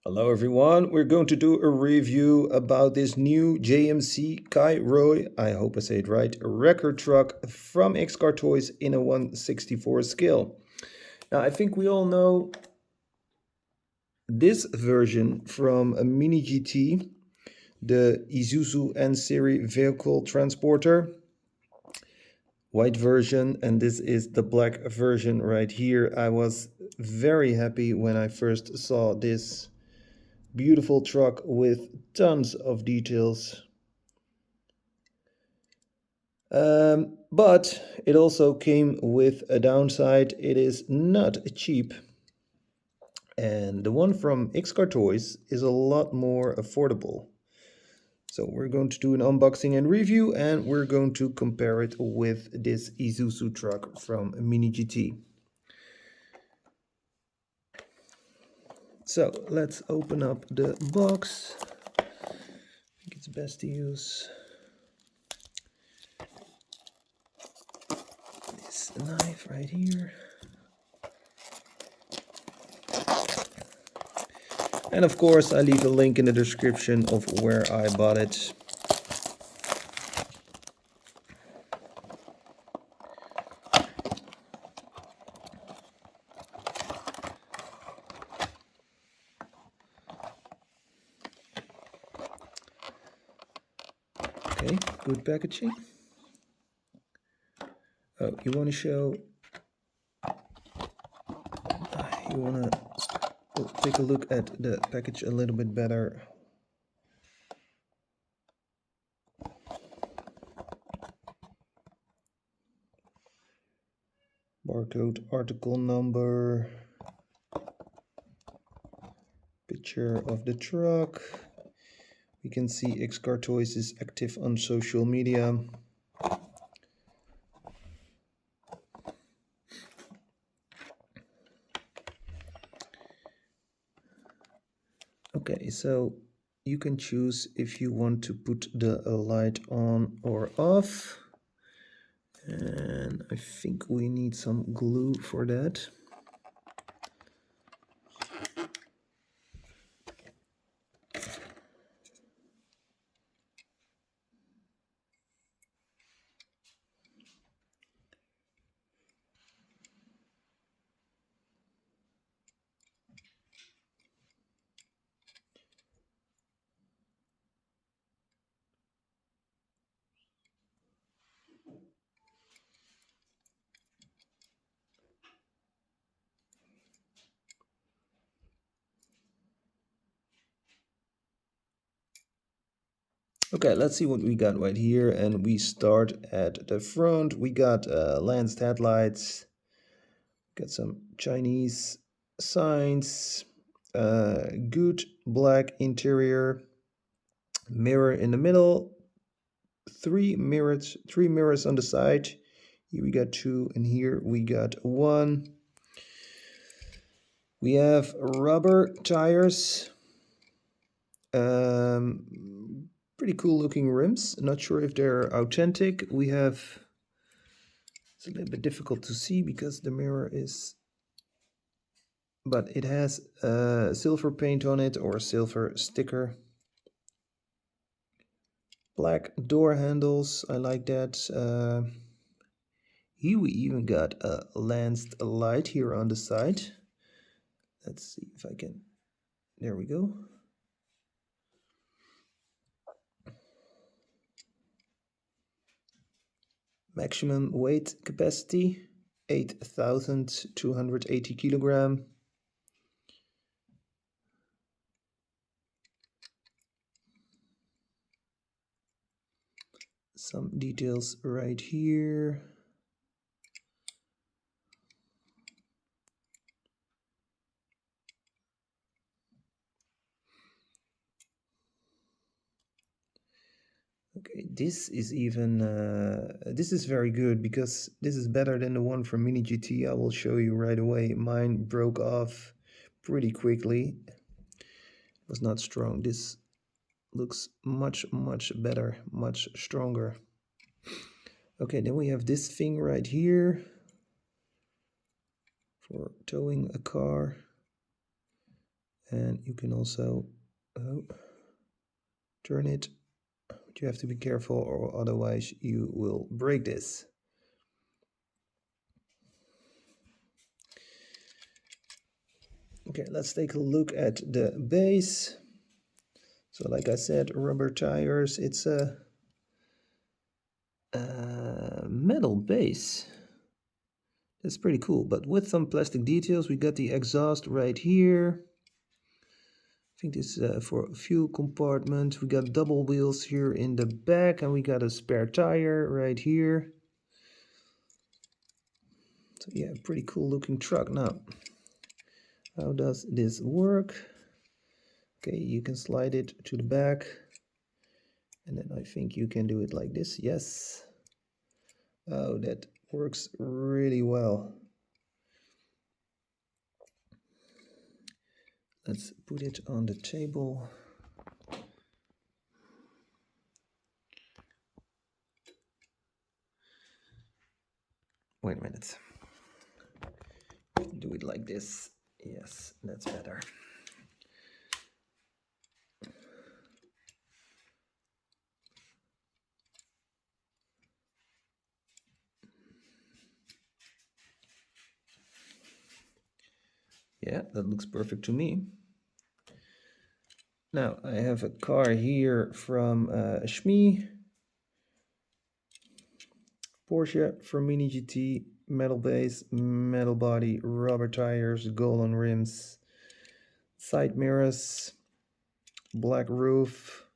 Hello everyone, we're going to do a review about this new JMC KaiRui, I hope I say it right, Wrecker truck from Xcartoys in a 1/64 scale. Now I think we all know this version from a Mini GT, the Isuzu N-Series vehicle transporter. White version, and this is the black version right here. I was very happy when I first saw this beautiful truck with tons of details. But it also came with a downside. It is not cheap. And the one from Xcartoys is a lot more affordable. So we're going to do an unboxing and review, and we're going to compare it with this Isuzu truck from Mini GT. So let's open up the box. I think it's best to use this knife right here. And of course, I leave a link in the description of where I bought it. Okay, good packaging. Oh, you want to show, you want to take a look at the package a little bit better. Barcode, article number, picture of the truck. We can see Xcartoys is active on social media. Okay, so you can choose if you want to put the light on or off. And I think we need some glue for that. Okay, let's see what we got right here. And we start at the front. We got lanced headlights, got some Chinese signs, good black interior, mirror in the middle, three mirrors on the side. Here we got two, and here we got one. We have rubber tires. Pretty cool looking rims. Not sure if they're authentic. We have, it's a little bit difficult to see because the mirror is, but it has silver paint on it or a silver sticker. Black door handles, I like that. Here we even got a lanced light here on the side. Let's see if I can, there we go. Maximum weight capacity, 8,280 kilogram. Some details right here. Okay, this is even, this is very good because this is better than the one from Mini GT. I will show you right away. Mine broke off pretty quickly. It was not strong. This looks much better, much stronger. Okay, then we have this thing right here for towing a car. And you can also turn it, but you have to be careful or otherwise you will break this. Okay, let's take a look at the base. So like I said, rubber tires, it's a metal base. That's pretty cool, but with some plastic details. We got the exhaust right here. I think this is for a fuel compartment. We got double wheels here in the back, and we got a spare tire right here. So yeah, pretty cool looking truck. Now, how does this work? Okay, you can slide it to the back, and then I think you can do it like this. Yes. Oh, that works really well. Let's put it on the table. Wait a minute. Do it like this. Yes, that's better. Yeah, that looks perfect to me. Now, I have a car here from Schmee. Porsche from Mini GT, metal base, metal body, rubber tires, golden rims, side mirrors, black roof.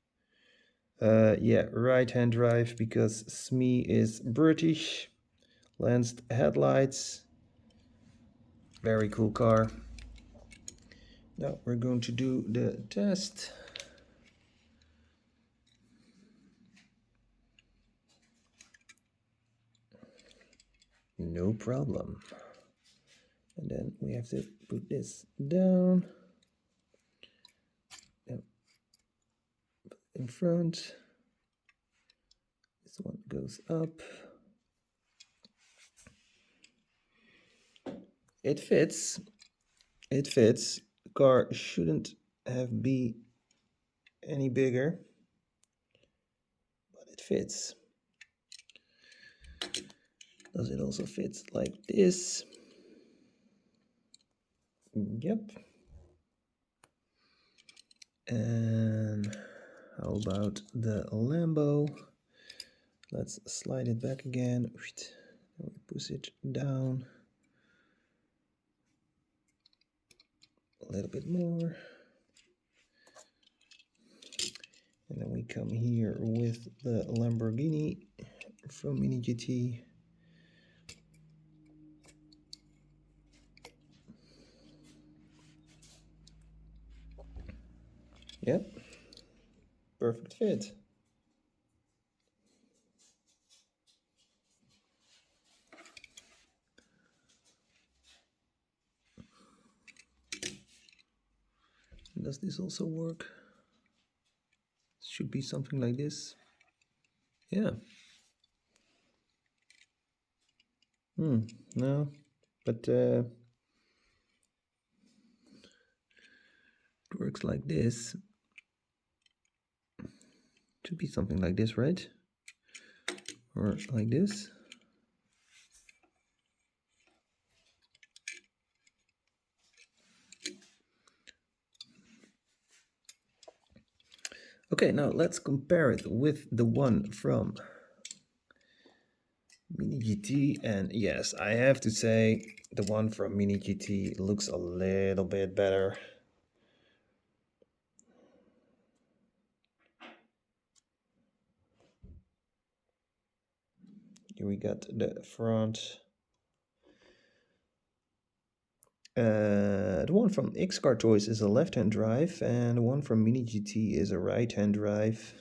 Yeah, right-hand drive because Smee is British. Lanced headlights. Very cool car. Now we're going to do the test. No problem. And then we have to put this down. In front. This one goes up. It fits. It fits. The car shouldn't have be any bigger, but it fits. Does it also fit like this? Yep. And how about the Lambo? Let's slide it back again. We push it down a little bit more. And then we come here with the Lamborghini from Mini GT. Yep, perfect fit. Does this also work? Should be something like this. Yeah. No, but it works like this. Should be something like this, right? Or like this. Okay, now let's compare it with the one from Mini GT. And yes, I have to say the one from Mini GT looks a little bit better. Here we got the front. The one from Xcartoys is a left-hand drive, and the one from Mini GT is a right-hand drive.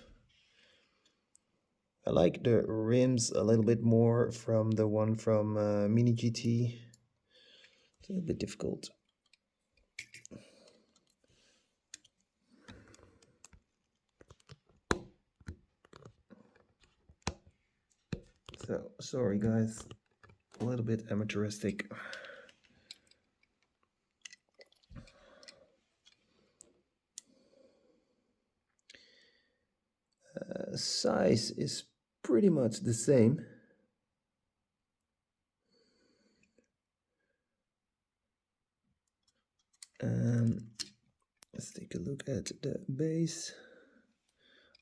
I like the rims a little bit more from the one from Mini GT. It's a little bit difficult. So, sorry guys, a little bit amateuristic. size is pretty much the same. Let's take a look at the base.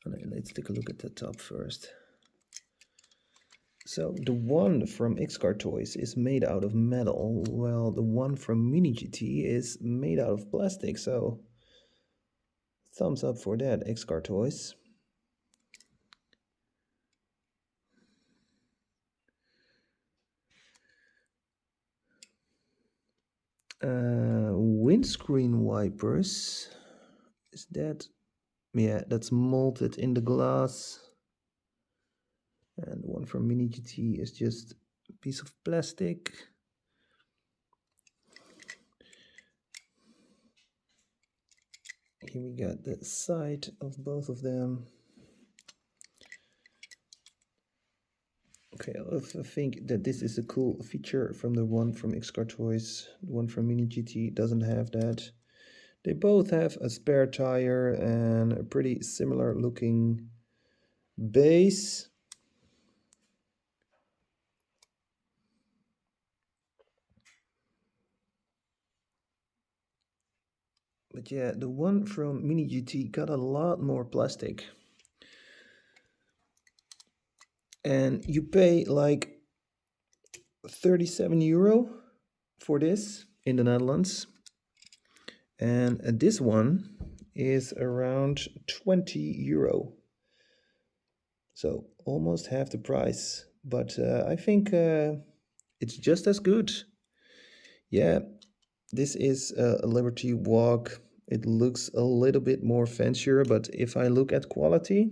Oh, no, let's take a look at the top first. So the one from Xcartoys is made out of metal, while the one from Minigt is made out of plastic. So thumbs up for that, Xcartoys. Windscreen wipers. Is that? Yeah, that's molded in the glass. And the one from Minigt is just a piece of plastic. Here we got the side of both of them. Okay, I think that this is a cool feature from the one from Xcartoys. The one from Minigt doesn't have that. They both have a spare tire and a pretty similar looking base. But yeah, the one from Minigt got a lot more plastic. And you pay like 37 euro for this in the Netherlands. And this one is around 20 euro. So almost half the price. But I think it's just as good. Yeah, this is a Liberty Walk. It looks a little bit more fancier, but if I look at quality,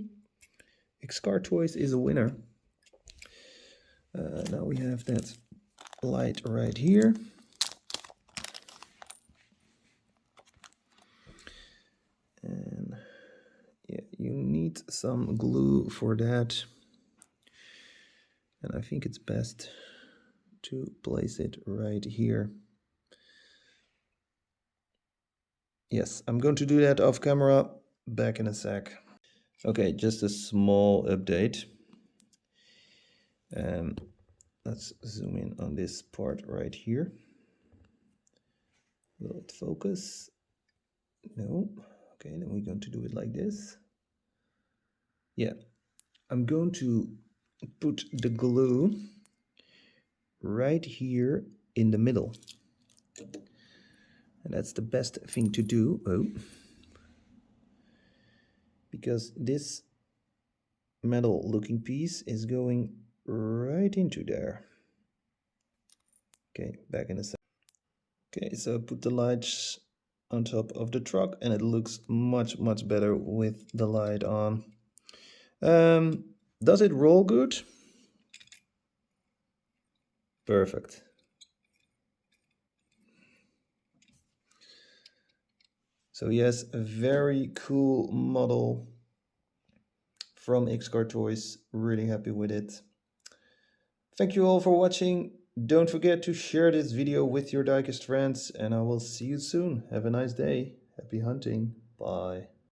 Xcartoys is a winner. Now we have that light right here. And yeah, you need some glue for that. And I think it's best to place it right here. Yes, I'm going to do that off camera. Back in a sec. Okay, just a small update. Let's zoom in on this part right here. Will it focus? No. Okay, then we're going to do it like this. Yeah, I'm going to put the glue right here in the middle. And that's the best thing to do. Oh. Because this metal looking piece is going right into there. Okay, back in a second. Okay, so put the lights on top of the truck and it looks much better with the light on. Does it roll good? Perfect. So yes, a very cool model from Xcartoys. Really happy with it. Thank you all for watching. Don't forget to share this video with your diecast friends and I will see you soon. Have a nice day. Happy hunting. Bye.